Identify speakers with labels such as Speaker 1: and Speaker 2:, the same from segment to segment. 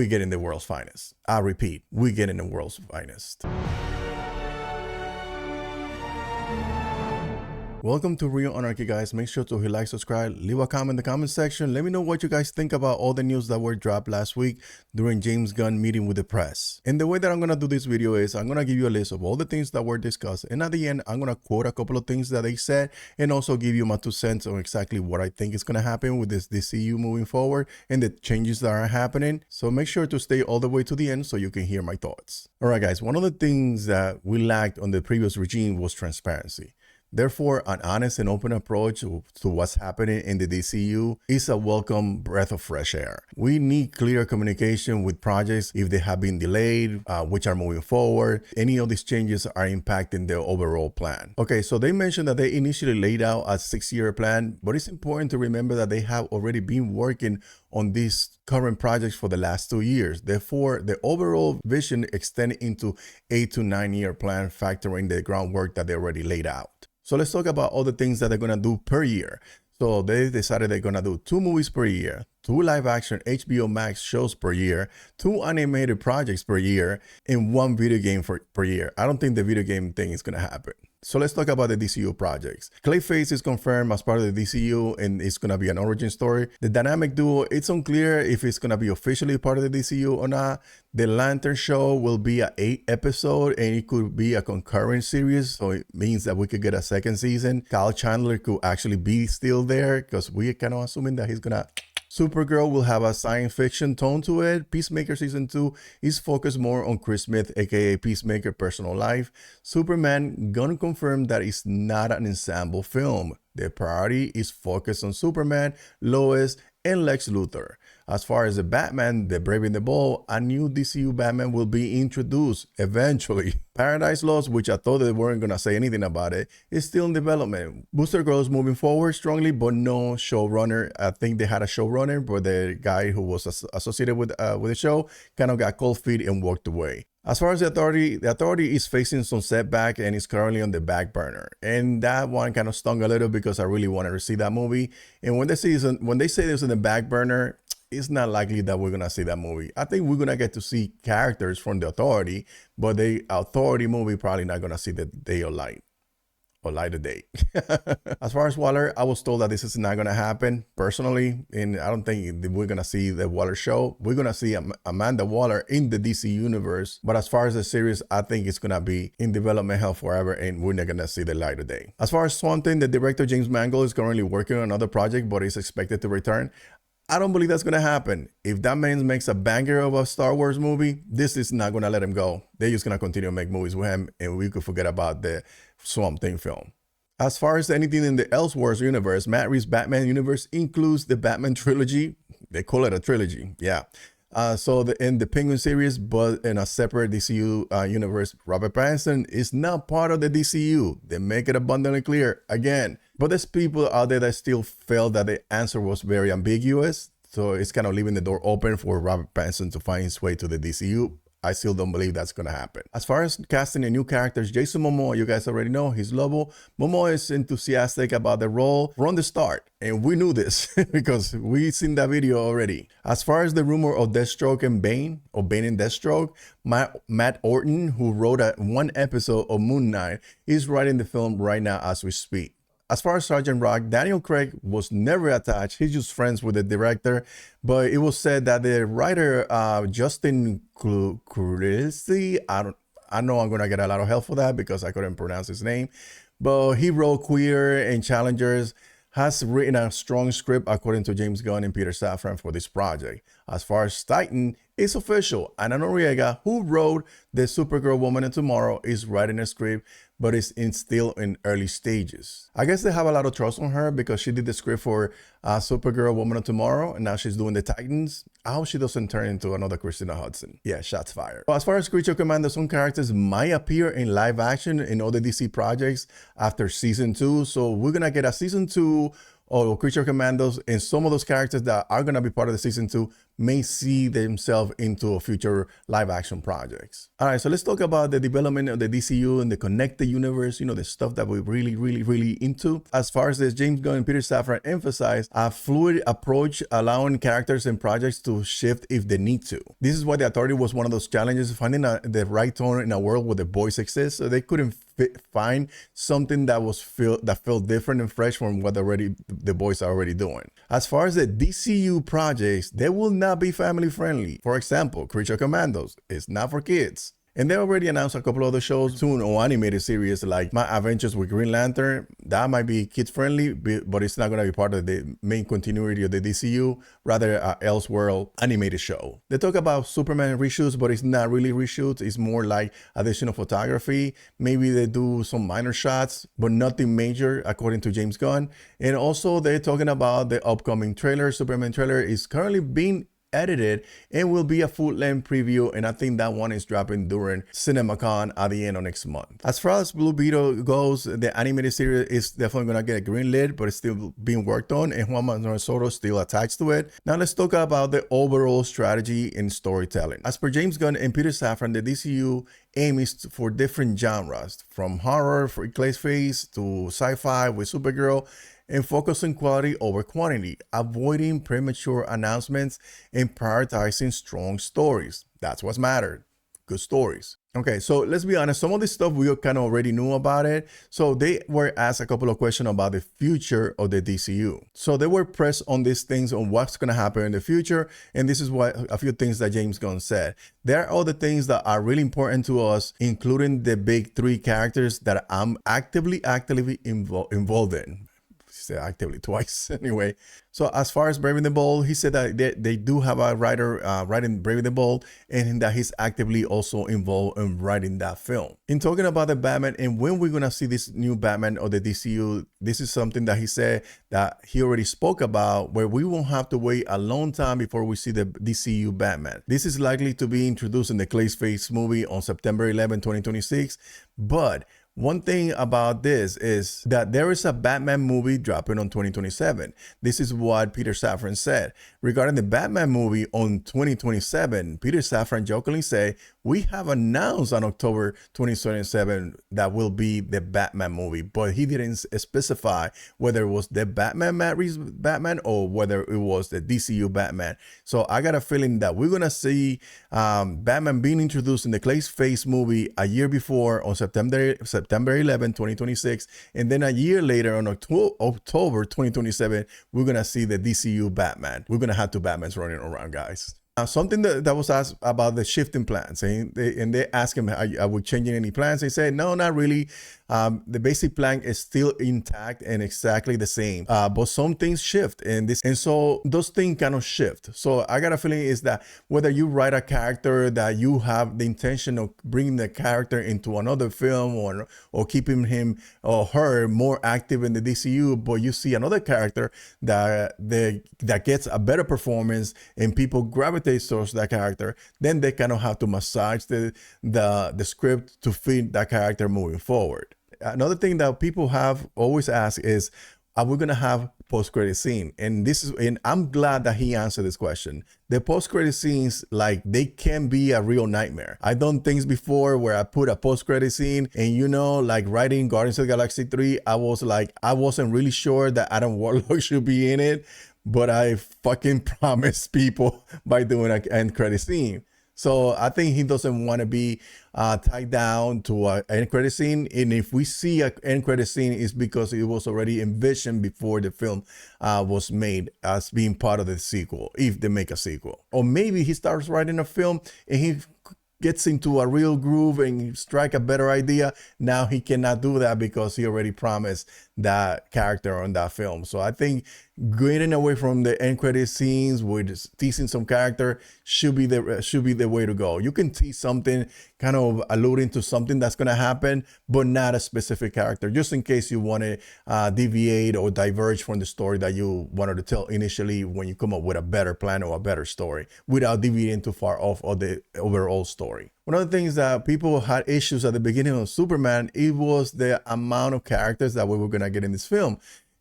Speaker 1: we get in the world's finest. I repeat, we get in the world's finest. Welcome to Real Anarchy, guys. Make sure to hit like, subscribe, leave a comment in the comment section. Let me know what you guys think about all the news that were dropped last week during James Gunn meeting with the press. And the way that I'm going to do this video is I'm going to give you a list of all the things that were discussed. And at the end, I'm going to quote a couple of things that they said and also give you my 2 cents on exactly what I think is going to happen with this DCU moving forward and the changes that are happening. So make sure to stay all the way to the end so you can hear my thoughts. All right, guys. One of the things that we lacked on the previous regime was transparency. Therefore, an honest and open approach to what's happening in the DCU is a welcome breath of fresh air. We need clear communication with projects if they have been delayed, which are moving forward. Any of these changes are impacting the overall plan. Okay, so they mentioned that they initially laid out a 6-year plan, but it's important to remember that they have already been working on these current projects for the last 2 years. Therefore, the overall vision extends into 8 to 9 year plan, factoring the groundwork that they already laid out. So let's talk about all the things that they're going to do per year. So they decided they're going to do 2 movies per year, 2 live action HBO Max shows per year, 2 animated projects per year, and 1 video game per year. I don't think the video game thing is going to happen. So let's talk about the DCU projects. Clayface is confirmed as part of the DCU and it's going to be an origin story. The dynamic duo, it's unclear if it's going to be officially part of the DCU or not. The Lantern show will be an 8 episode and it could be a concurrent series. So it means that we could get a 2nd season. Kyle Chandler could actually be still there because we are kind of assuming that he's going to... Supergirl will have a science fiction tone to it. Peacemaker season 2 is focused more on Chris Smith, aka Peacemaker personal life. Superman, Gunn confirmed that it's not an ensemble film. The priority is focused on Superman, Lois, and Lex Luthor. As far as the Batman, the Brave and the Bold, a new DCU Batman will be introduced eventually. Paradise Lost, which I thought they weren't going to say anything about it, is still in development. Booster Girl is moving forward strongly, but no showrunner. I think they had a showrunner, but the guy who was associated with the show kind of got cold feet and walked away. As far as the authority is facing some setback and is currently on the back burner. And that one kind of stung a little because I really wanted to see that movie. And when they say this in the back burner, it's not likely that we're going to see that movie. I think we're going to get to see characters from the authority, but the authority movie probably not going to see the day of light. Or light of day. As far as Waller, I was told that this is not going to happen personally, and I don't think we're going to see the Waller show. We're going to see Amanda Waller in the DC universe, but as far as the series, I think it's going to be in development hell forever, and we're not going to see the light of day. As far as Swamp Thing, the director James Mangold is currently working on another project, but is expected to return. I don't believe that's going to happen. If that man makes a banger of a Star Wars movie, this is not going to let him go. They're just going to continue to make movies with him, and we could forget about the Swamp Thing film. As far as anything in the Elseworlds universe, Matt Reeves' Batman universe includes the Batman trilogy. They call it a trilogy, yeah. In the Penguin series, but in a separate DCU universe, Robert Pattinson is not part of the DCU. They make it abundantly clear again. But there's people out there that still felt that the answer was very ambiguous. So it's kind of leaving the door open for Robert Pattinson to find his way to the DCU. I still don't believe that's going to happen. As far as casting the new characters, Jason Momoa, you guys already know, he's Lobo. Momoa is enthusiastic about the role from the start. And we knew this because we've seen that video already. As far as the rumor of Deathstroke and Bane, or Bane and Deathstroke, Matt Orton, who wrote 1 episode of Moon Knight, is writing the film right now as we speak. As far as Sergeant Rock, Daniel Craig was never attached. He's just friends with the director. But it was said that the writer, Justin Kurisi, I know I'm going to get a lot of help for that because I couldn't pronounce his name. But he wrote Queer and Challengers, has written a strong script according to James Gunn and Peter Safran for this project. As far as Titan, it's official. Ana Noriega, who wrote the Supergirl Woman of Tomorrow, is writing a script, but it's still in early stages. I guess they have a lot of trust on her because she did the script for Supergirl Woman of Tomorrow, and now she's doing the Titans. I hope she doesn't turn into another Christina Hudson. Yeah, shots fired. But as far as Creature Commander, some characters might appear in live action in other DC projects after season 2. So we're gonna get a season 2 of Creature Commandos, and some of those characters that are gonna be part of the season 2 may see themselves into a future live action projects. All right, so let's talk about the development of the DCU and the connected universe, the stuff that we're really into. As far as this, James Gunn and Peter Safran emphasize a fluid approach, allowing characters and projects to shift if they need to. This is why The Authority was one of those challenges, finding the right tone in a world where the voice exists, so they couldn't find something that felt different and fresh from what the boys are already doing. As far as the DCU projects, they will not be family friendly. For example, Creature Commandos is not for kids. And they already announced a couple other shows soon or animated series like My Adventures with Green Lantern. That might be kids friendly, but it's not going to be part of the main continuity of the DCU, rather an Elseworld animated show. They talk about Superman reshoots, but it's not really reshoots. It's more like additional photography. Maybe they do some minor shots, but nothing major, according to James Gunn. And also they're talking about the upcoming trailer. Superman trailer is currently being edited and will be a full-length preview, and I think that one is dropping during CinemaCon at the end of next month. As far as Blue Beetle goes, the animated series is definitely gonna get a green lit, but it's still being worked on, and Juan Manuel Soto is still attached to it. Now let's talk about the overall strategy in storytelling. As per James Gunn and Peter Safran, the DCU aim is for different genres, from horror for Clayface to sci-fi with Supergirl, and focus on quality over quantity, avoiding premature announcements and prioritizing strong stories. That's what's mattered. Good stories. Okay, so let's be honest, some of this stuff we kind of already knew about it. So they were asked a couple of questions about the future of the DCU. So they were pressed on these things, on what's going to happen in the future. And this is what a few things that James Gunn said. There are other things that are really important to us, including the big three characters that I'm actively involved in. Said actively twice anyway. So as far as Braving the Bold, he said that they do have a writer writing Braving the Bold, and that he's actively also involved in writing that film. In talking about the Batman and when we're gonna see this new Batman or the DCU, this is something that he said that he already spoke about, where we won't have to wait a long time before we see the DCU Batman. This is likely to be introduced in the Clayface movie on September 11, 2026, but one thing about this is that there is a Batman movie dropping on 2027. This is what Peter Safran said. Regarding the Batman movie on 2027, Peter Safran jokingly said, we have announced on October 2027 that will be the Batman movie, but he didn't specify whether it was the Batman Matt Reeves Batman or whether it was the DCU Batman. So I got a feeling that we're going to see Batman being introduced in the Clayface movie a year before on September 11, 2026. And then a year later on October 2027, we're going to see the DCU Batman. We're going to have two Batmans running around, guys. Something that was asked about the shifting plans, and they asked him, are we changing any plans? He said, no, not really. The basic plan is still intact and exactly the same, but some things shift, and so those things kind of shift. So I got a feeling is that whether you write a character that you have the intention of bringing the character into another film or keeping him or her more active in the DCU, but you see another character that gets a better performance and people gravitate towards that character, then they kind of have to massage the script to fit that character moving forward. Another thing that people have always asked is, are we going to have post-credit scene? And I'm glad that he answered this question. The post-credit scenes, like, they can be a real nightmare. I've done things before where I put a post-credit scene and, like writing Guardians of the Galaxy 3, I wasn't really sure that Adam Warlock should be in it, but I fucking promised people by doing an end credit scene. So I think he doesn't want to be tied down to an end credit scene. And if we see an end credit scene, it's because it was already envisioned before the film was made as being part of the sequel, if they make a sequel. Or maybe he starts writing a film and he gets into a real groove and strike a better idea. Now he cannot do that because he already promised that character on that film. So I think getting away from the end credit scenes with teasing some character should be the way to go. You can tease something, kind of alluding to something that's going to happen, but not a specific character, just in case you want to deviate or diverge from the story that you wanted to tell initially when you come up with a better plan or a better story without deviating too far off of the overall story. One of the things that people had issues at the beginning of Superman, it was the amount of characters that we were going to get in this film.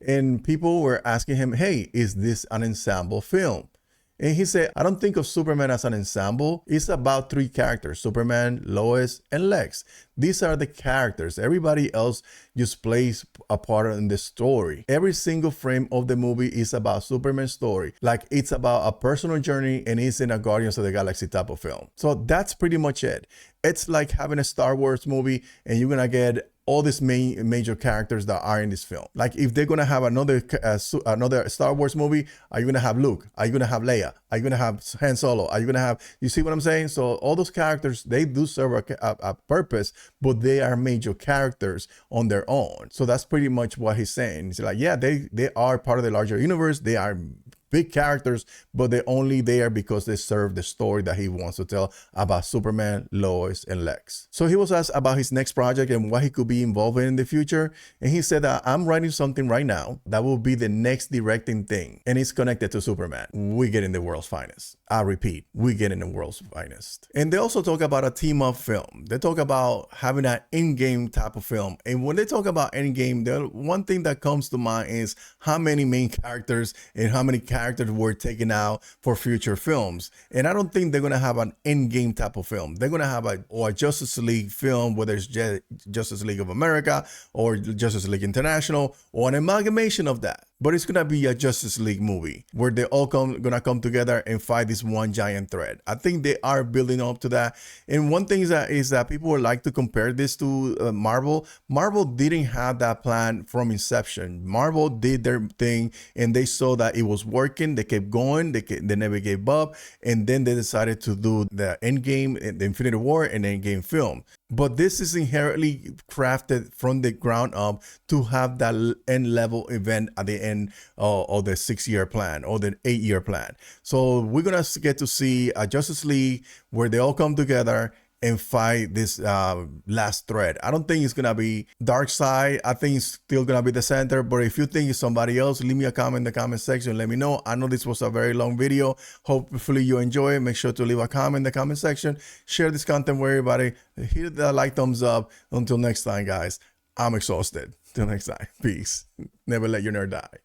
Speaker 1: And people were asking him, hey, is this an ensemble film? And he said, I don't think of Superman as an ensemble. It's about three characters, Superman, Lois, and Lex. These are the characters. Everybody else just plays a part in the story. Every single frame of the movie is about Superman's story. Like it's about a personal journey and it's in a Guardians of the Galaxy type of film. So that's pretty much it. It's like having a Star Wars movie and you're gonna get all these major characters that are in this film. Like if they're gonna have another Star Wars movie, are you gonna have Luke? Are you gonna have Leia? Are you gonna have Han Solo? Are you gonna have, you see what I'm saying? So all those characters, they do serve a purpose, but they are major characters on their own. So that's pretty much what he's saying. He's like, yeah, they are part of the larger universe. They are big characters, but they're only there because they serve the story that he wants to tell about Superman, Lois, and Lex. So he was asked about his next project and what he could be involved in the future. And he said that I'm writing something right now that will be the next directing thing. And it's connected to Superman. We get in the world's finest. I repeat, we get in the world's finest. And they also talk about a team up film. They talk about having an in-game type of film. And when they talk about in-game, the one thing that comes to mind is how many main characters and how many characters were taken out for future films. And I don't think they're going to have an in-game type of film. They're going to have a Justice League film, whether it's Justice League of America or Justice League International or an amalgamation of that. But it's going to be a Justice League movie where they all going to come together and fight this one giant threat. I think they are building up to that. And one thing is that people would like to compare this to Marvel. Marvel didn't have that plan from inception. Marvel did their thing and they saw that it was working. They kept going. They never gave up. And then they decided to do the Endgame, the Infinity War, and Endgame film. But this is inherently crafted from the ground up to have that end level event at the end of the 6-year plan or the 8-year plan. So we're going to get to see a Justice League where they all come together and fight this last threat. I don't think it's gonna be Darkseid. I think it's still gonna be the center, but if you think it's somebody else, leave me a comment in the comment section. Let me know. I know this was a very long video. Hopefully you enjoy it. Make sure to leave a comment in the comment section. Share this content with everybody. Hit that like thumbs up. Until next time, guys, I'm exhausted. Till next time, peace. Never let your nerd die.